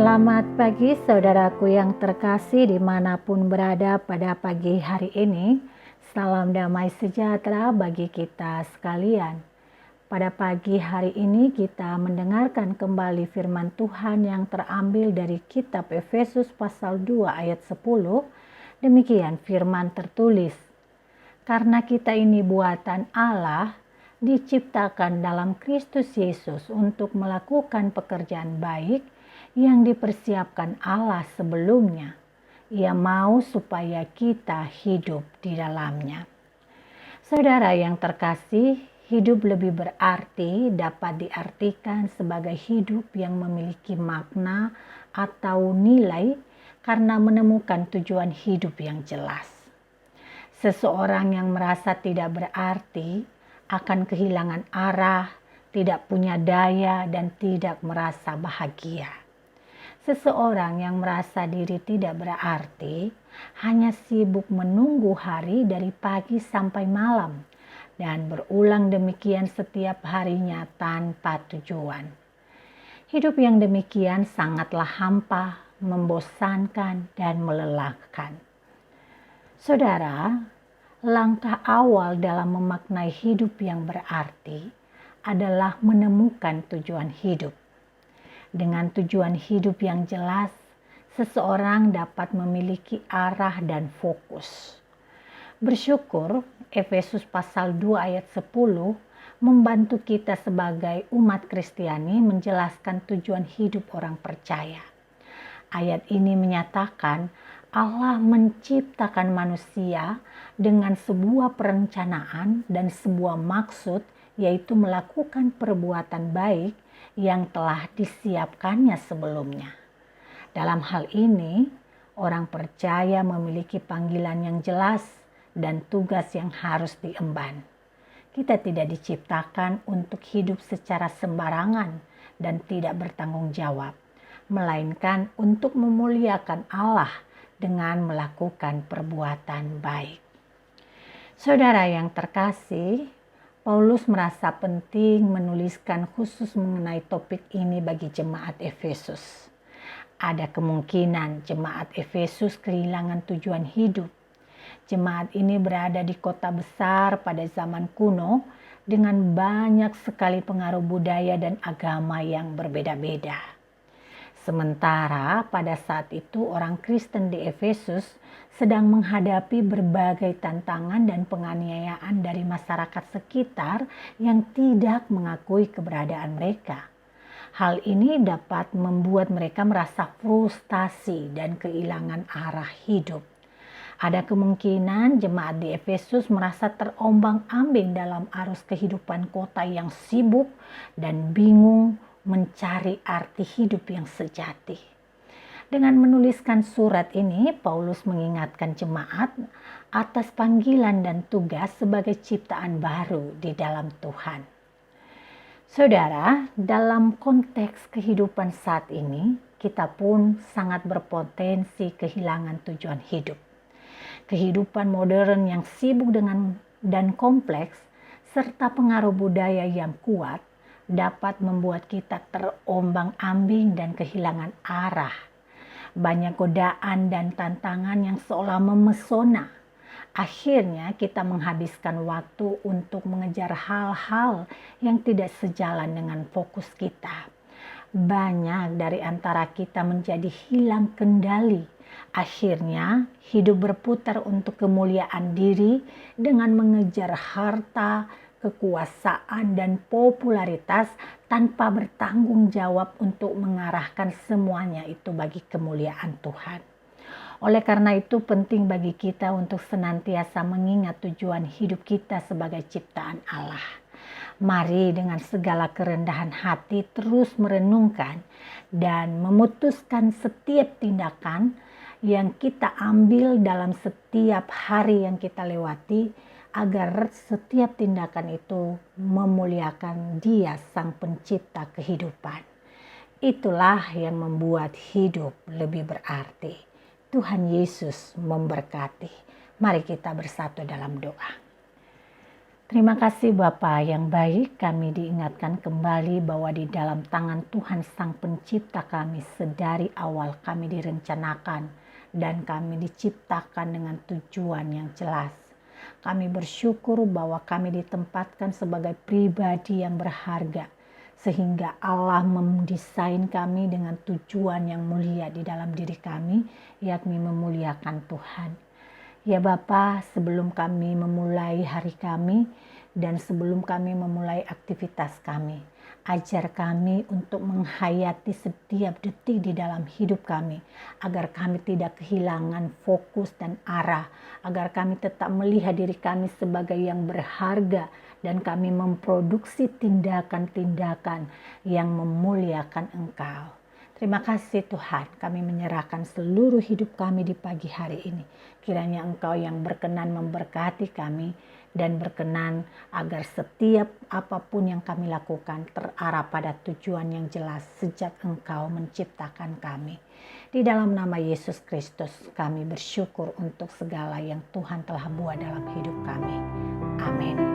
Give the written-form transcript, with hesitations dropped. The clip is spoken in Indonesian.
Selamat pagi saudaraku yang terkasih dimanapun berada pada pagi hari ini. Salam damai sejahtera bagi kita sekalian. Pada pagi hari ini kita mendengarkan kembali firman Tuhan yang terambil dari kitab Efesus pasal 2 ayat 10. Demikian firman tertulis. Karena kita ini buatan Allah, diciptakan dalam Kristus Yesus untuk melakukan pekerjaan baik yang dipersiapkan Allah sebelumnya. Ia mau supaya kita hidup di dalamnya. Saudara yang terkasih, hidup lebih berarti dapat diartikan sebagai hidup yang memiliki makna atau nilai karena menemukan tujuan hidup yang jelas. Seseorang yang merasa tidak berarti akan kehilangan arah, tidak punya daya, dan tidak merasa bahagia. Seseorang yang merasa diri tidak berarti hanya sibuk menunggu hari dari pagi sampai malam dan berulang demikian setiap harinya tanpa tujuan. Hidup yang demikian sangatlah hampa, membosankan, dan melelahkan. Saudara, langkah awal dalam memaknai hidup yang berarti adalah menemukan tujuan hidup. Dengan tujuan hidup yang jelas, seseorang dapat memiliki arah dan fokus. Bersyukur, Efesus pasal 2 ayat 10 membantu kita sebagai umat Kristiani menjelaskan tujuan hidup orang percaya. Ayat ini menyatakan Allah menciptakan manusia dengan sebuah perencanaan dan sebuah maksud, yaitu melakukan perbuatan baik yang telah disiapkannya sebelumnya. Dalam hal ini, orang percaya memiliki panggilan yang jelas dan tugas yang harus diemban. Kita tidak diciptakan untuk hidup secara sembarangan dan tidak bertanggung jawab, melainkan untuk memuliakan Allah dengan melakukan perbuatan baik. Saudara yang terkasih, Paulus merasa penting menuliskan khusus mengenai topik ini bagi jemaat Efesus. Ada kemungkinan jemaat Efesus kehilangan tujuan hidup. Jemaat ini berada di kota besar pada zaman kuno dengan banyak sekali pengaruh budaya dan agama yang berbeda-beda. Sementara pada saat itu orang Kristen di Efesus sedang menghadapi berbagai tantangan dan penganiayaan dari masyarakat sekitar yang tidak mengakui keberadaan mereka. Hal ini dapat membuat mereka merasa frustasi dan kehilangan arah hidup. Ada kemungkinan jemaat di Efesus merasa terombang-ambing dalam arus kehidupan kota yang sibuk dan bingung mencari arti hidup yang sejati. Dengan menuliskan surat ini, Paulus mengingatkan jemaat atas panggilan dan tugas sebagai ciptaan baru di dalam Tuhan. Saudara, dalam konteks kehidupan saat ini, kita pun sangat berpotensi kehilangan tujuan hidup. Kehidupan modern yang sibuk dan kompleks, serta pengaruh budaya yang kuat, dapat membuat kita terombang-ambing dan kehilangan arah. Banyak godaan dan tantangan yang seolah memesona. Akhirnya kita menghabiskan waktu untuk mengejar hal-hal yang tidak sejalan dengan fokus kita. Banyak dari antara kita menjadi hilang kendali. Akhirnya hidup berputar untuk kemuliaan diri dengan mengejar harta, kekuasaan, dan popularitas tanpa bertanggung jawab untuk mengarahkan semuanya itu bagi kemuliaan Tuhan. Oleh karena itu penting bagi kita untuk senantiasa mengingat tujuan hidup kita sebagai ciptaan Allah. Mari dengan segala kerendahan hati terus merenungkan dan memutuskan setiap tindakan yang kita ambil dalam setiap hari yang kita lewati, agar setiap tindakan itu memuliakan Dia Sang Pencipta kehidupan. Itulah yang membuat hidup lebih berarti. Tuhan Yesus memberkati. Mari kita bersatu dalam doa. Terima kasih Bapa yang baik, kami diingatkan kembali bahwa di dalam tangan Tuhan Sang Pencipta kami sedari awal kami direncanakan dan kami diciptakan dengan tujuan yang jelas. Kami bersyukur bahwa kami ditempatkan sebagai pribadi yang berharga sehingga Allah mendesain kami dengan tujuan yang mulia di dalam diri kami, yakni memuliakan Tuhan. Ya Bapa, sebelum kami memulai hari kami dan sebelum kami memulai aktivitas kami, ajar kami untuk menghayati setiap detik di dalam hidup kami, agar kami tidak kehilangan fokus dan arah, agar kami tetap melihat diri kami sebagai yang berharga dan kami memproduksi tindakan-tindakan yang memuliakan Engkau. Terima kasih Tuhan, kami menyerahkan seluruh hidup kami di pagi hari ini. Kiranya Engkau yang berkenan memberkati kami dan berkenan agar setiap apapun yang kami lakukan terarah pada tujuan yang jelas sejak Engkau menciptakan kami. Di dalam nama Yesus Kristus kami bersyukur untuk segala yang Tuhan telah buat dalam hidup kami. Amin.